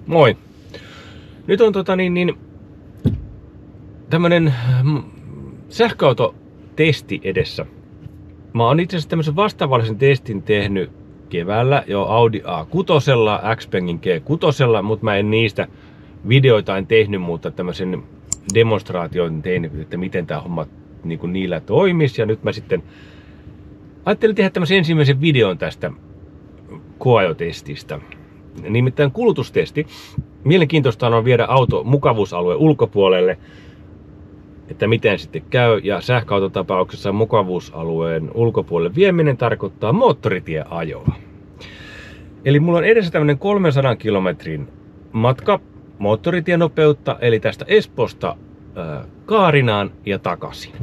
Moi! Nyt on tämmönen sähköautotesti edessä. Mä oon itse asiassa tämmösen vastaavallisen testin tehnyt keväällä jo Audi A6, Xpengin G6, mutta mä en niistä videoita en tehnyt, mutta tämmösen demonstraation tein, että miten tää homma niin kuin niillä toimisi. Ja nyt mä sitten ajattelin tehdä tämmösen ensimmäisen videon tästä koajotestistä. Nimittäin kulutustesti. Mielenkiintoista on viedä auto mukavuusalueen ulkopuolelle, että miten sitten käy. Ja sähköautotapauksessa mukavuusalueen ulkopuolelle vieminen tarkoittaa moottoritieajoa. Eli mulla on edessä tämmönen 300 kilometrin matka moottoritienopeutta, eli tästä Espoosta Kaarinaan ja takaisin.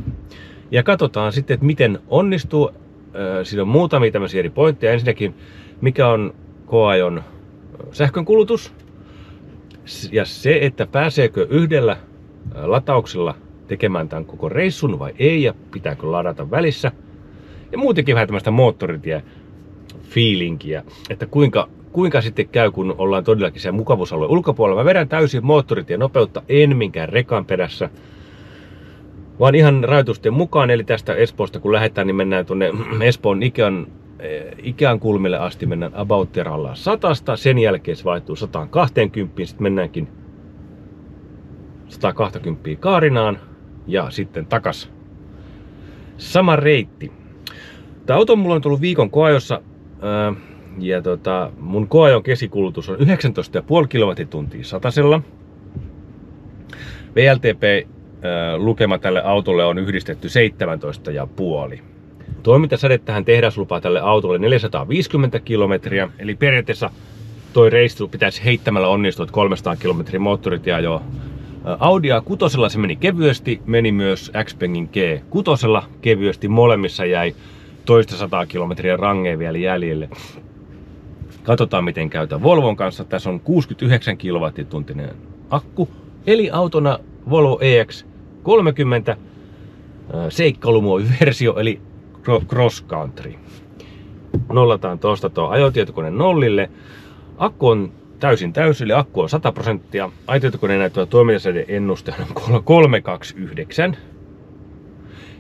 Ja katsotaan sitten, että miten onnistuu. Siinä on muutamia tämmöisiä eri pointteja. Ensinnäkin, mikä on koajon sähkönkulutus. Ja se, että pääseekö yhdellä latauksella tekemään tämän koko reissun vai ei, ja pitääkö ladata välissä. Ja muutenkin vähän tämmöistä moottoritie-fiilinkiä, että kuinka sitten käy, kun ollaan todellakin siellä mukavuusalueen ulkopuolella. Mä vedän täysin moottoritien nopeutta, en minkään rekan perässä, vaan ihan rajoitusten mukaan. Eli tästä Espoosta kun lähdetään, niin mennään tuonne Espoon Ikean kulmille asti, mennään about teralla 100, sen jälkeen se vaihtuu 120, sitten mennäänkin 120 Kaarinaan ja sitten takas. Sama reitti. Tämä auto mulla on tullut viikon koajossa ja mun koajon kesikulutus on 19,5 kilowattituntia satasella. VLTP-lukema tälle autolle on yhdistetty 17,5. Toimintasäde tähän tehdaslupaa tälle autolle 450 kilometriä, eli periaatteessa toi reissu pitäisi heittämällä onnistua, että 300 kilometriä moottoritieajoa. Audi A6 se meni kevyesti, meni myös Xpengin G6 kevyesti, molemmissa jäi toista 100 kilometriä rangeen vielä jäljelle. Katsotaan miten käytä Volvon kanssa. Tässä on 69 kilowattitunttinen akku, eli autona Volvo EX30 seikkailumuoviversio, eli cross country. Nollataan tuosta tuo ajotietokone nollille. Akku on täysi, eli akku on 100%. Ajotietokoneen näyttävä toimintasäde ennuste on 329.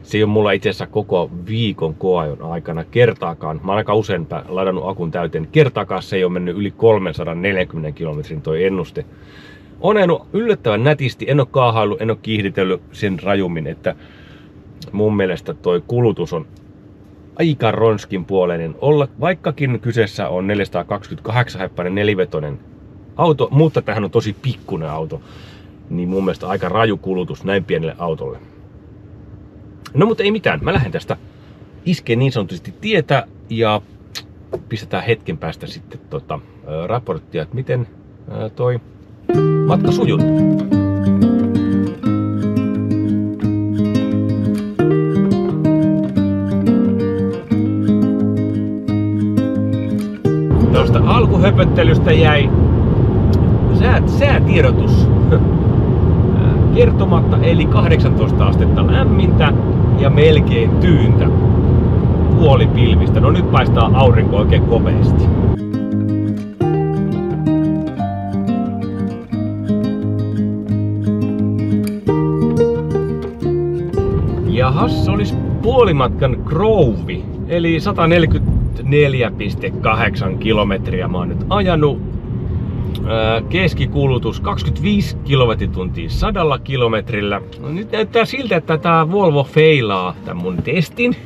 Se ei ole mulla itse asiassa koko viikon koajon aikana kertaakaan. Mä oon aika usein ladannut akun täyteen. Kertaakaan se ei ole mennyt yli 340 kilometrin toi ennuste. On ajanut yllättävän nätisti, en ole kaahailu, en ole kiihditellyt sen rajummin, että mun mielestä toi kulutus on aika ronskin puoleinen olla, vaikkakin kyseessä on 428-heppainen nelivetoinen auto, mutta tämähän on tosi pikkuinen auto, niin mun mielestä aika raju kulutus näin pienelle autolle. No mutta ei mitään, mä lähden tästä iskeen niin sanotusti tietä ja pistetään hetken päästä sitten raporttia, että miten toi matka sujuu. Tuosta alkuhöpöttelystä jäi säätiedotus kertomatta, eli 18 astetta lämmintä ja melkein tyyntä, puolipilvistä. No nyt paistaa aurinko oikein komeasti. Jahas, se olisi puolimatkan Grove, eli 144,8 kilometriä mä oon nyt ajanut. Keskikulutus 25 kilowattituntia 100 kilometrillä. No, nyt näyttää siltä, että tää Volvo feilaa tän mun testin.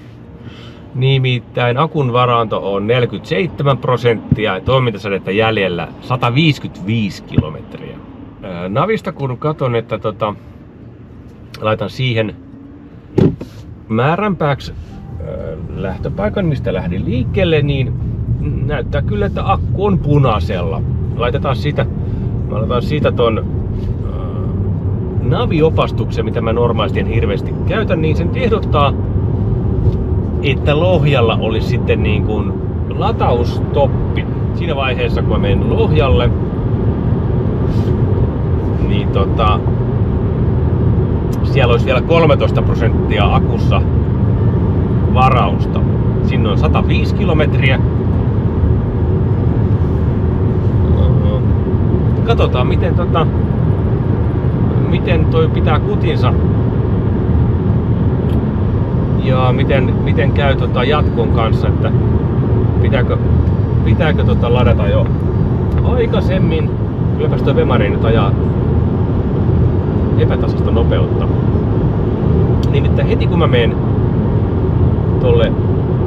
Nimittäin akun varanto on 47% ja toimintasädettä jäljellä 155 kilometriä. Navista kun katon, että laitan siihen määränpääksi lähtöpaikan, mistä lähdin liikkeelle, niin näyttää kyllä, että akku on punaisella. Laitetaan siitä ton naviopastuksen, mitä mä normaalisti en hirveästi käytän, niin sen ehdottaa, että Lohjalla olisi sitten niin kuin lataustoppi. Siinä vaiheessa, kun mä menen Lohjalle, niin siellä olisi vielä 13% akussa varausta. Sinne on 105 kilometriä. katsotaan miten toi pitää kutinsa. Ja miten käy jatkon kanssa, että pitääkö ladata jo aikaisemmin. Kylläpäs toi Bemari nyt ajaa epätasasta nopeutta. Nimittäin heti kun mä menen tolle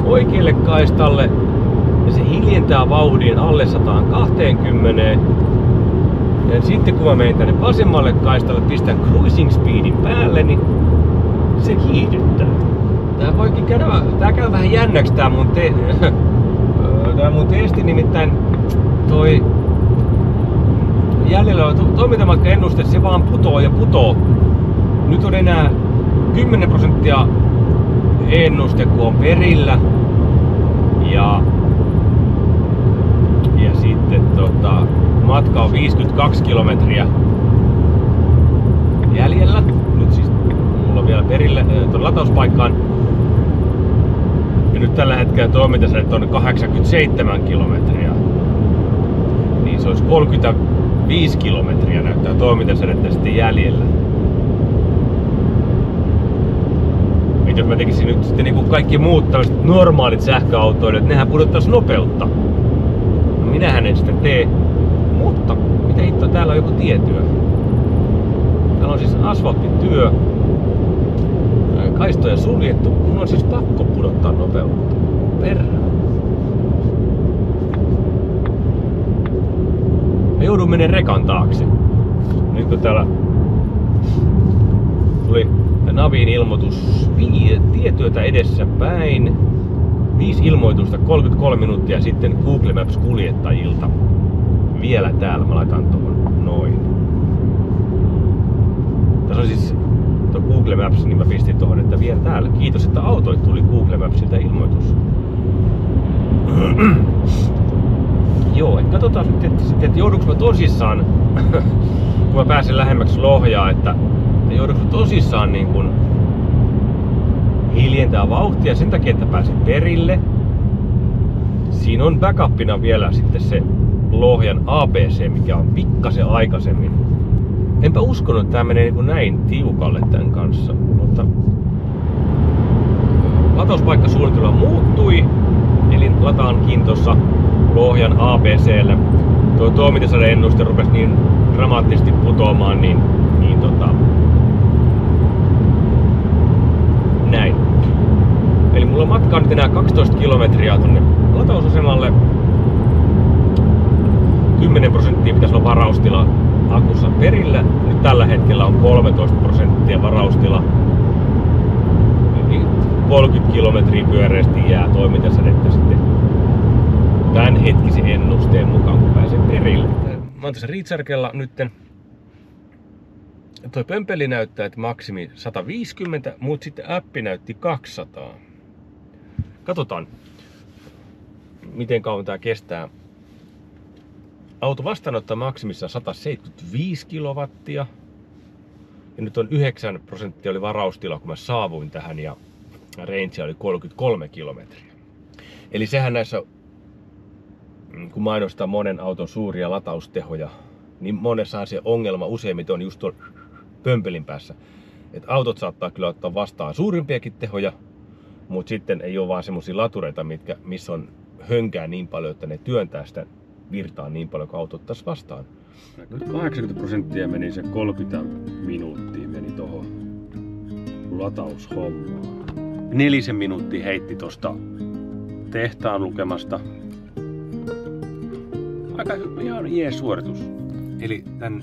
oikealle kaistalle ja se hiljentää vauhdin alle 120. Ja sitten kun mä menen tänne vasemmalle kaistalle, pistän cruising speedin päälle, niin se kiihdyttää. Tää käy vähän jännäksi tää mun testi, nimittäin toi jäljellä on toimintamatka-ennuste, se vaan putoo ja putoo. Nyt on enää 10% ennuste, kun on perillä. Ja sitten matka on 52 kilometriä jäljellä. Nyt siis mulla on vielä perille tuon latauspaikkaan. Ja nyt tällä hetkellä toimintasädet on 87 kilometriä. Niin se olisi 35 kilometriä näyttää toimintasädettä sitten jäljellä. Et jos mä tekisin nyt sitten niin kuin kaikki muut tällaiset normaalit sähköautoilijat, nehän pudottais nopeutta. No minähän en sitä tee. Mutta mitä hittoa, täällä on joku tietyö. Täällä on siis asfalttityö. Kaistoja suljettu. Mun on siis pakko pudottaa nopeutta. Perään. Mä joudun menen rekan taakse. Nyt kun täällä tuli Navin ilmoitus tietyötä edessä päin. 5 ilmoitusta 33 minuuttia sitten Google Maps kuljettajilta. Vielä täällä mä laitan tuohon noin. Tässä on siis tuo Google Maps, niin mä pistin tuohon, että vielä täällä. Kiitos, että autoit tuli Google Mapsilta ilmoitus. Joo, katsotaan sitten, että joudunko mä tosissaan, kun mä pääsen lähemmäksi Lohjaa, että joudunko mä tosissaan niin kun hiljentää vauhtia sen takia, että pääsen perille. Siinä on backupina vielä sitten se Lohjan ABC, mikä on pikkasen aikaisemmin. Enpä uskonut, että tää menee niin näin tiukalle tän kanssa, mutta latauspaikkasuunnitelma muuttui, eli lataankin tuossa Lohjan ABC:llä. Tuo toimintasädeennuste rupesi niin dramaattisesti putoamaan, niin näin. Eli mulla on matkaa nyt enää 12 kilometriä tonne latausasemalle. 10% pitäisi olla varaustila akussa perillä. Nyt tällä hetkellä on 13% varaustila. Eli 30 kilometriä pyöreästi jää toimintasädettä sitten tämän hetkisen ennusteen mukaan, kun pääsen perille. Mä oon tässä Rechargella nytten. Toi pömpeli näyttää, että maksimi 150, mutta sitten appi näytti 200. Katsotaan, miten kauan tää kestää. Auto vastaanottaa maksimissaan 175 kilowattia. Ja nyt on 9% oli varaustila, kun mä saavuin tähän, ja range oli 33 kilometriä. Eli sehän näissä, kun mainostaa monen auton suuria lataustehoja, niin monessahan se ongelma useimmiten on just tuolla pömpelin päässä. Että autot saattaa kyllä ottaa vastaan suurimpiakin tehoja, mutta sitten ei ole vaan semmosia latureita, missä on hönkää niin paljon, että ne työntää sitä virtaa niin paljon, kun auto ottaisi vastaan. Nyt 80% meni, se 30 minuuttia meni tohon lataushommaan. 4 minuuttia heitti tosta tehtaan lukemasta. Aika ihan jees suoritus. Eli tän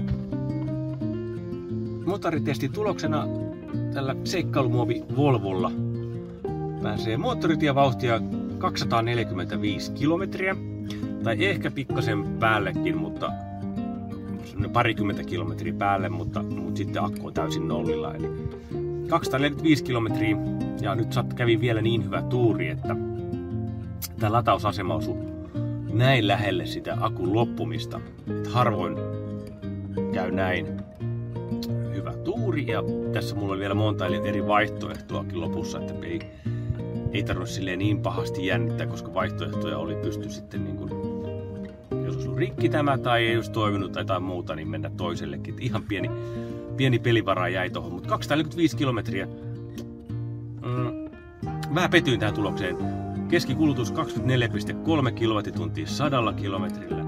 motoritestin tuloksena tällä seikkailumuovi Volvolla pääsee moottoritievauhtia 245 kilometriä. Tai ehkä pikkasen päällekin, mutta parikymmentä kilometriä päälle, mutta sitten akku on täysin nollilla. Eli 245 kilometriä, ja nyt kävi vielä niin hyvä tuuri, että tämä latausasema osui näin lähelle sitä akun loppumista. Et harvoin käy näin hyvä tuuri, ja tässä mulla on vielä monta eri vaihtoehtoakin lopussa, että ei tarvitse silleen niin pahasti jännittää, koska vaihtoehtoja pysty sitten niin kuin, jos joskus ollut rikki tämä tai ei olisi toiminut tai jotain muuta, niin mennä toisellekin. Ihan pieni pelivara jäi tohon, mutta 245 kilometriä. Vähän petyin tähän tulokseen. Keskikulutus 24,3 kilowattituntia 100 kilometrillä.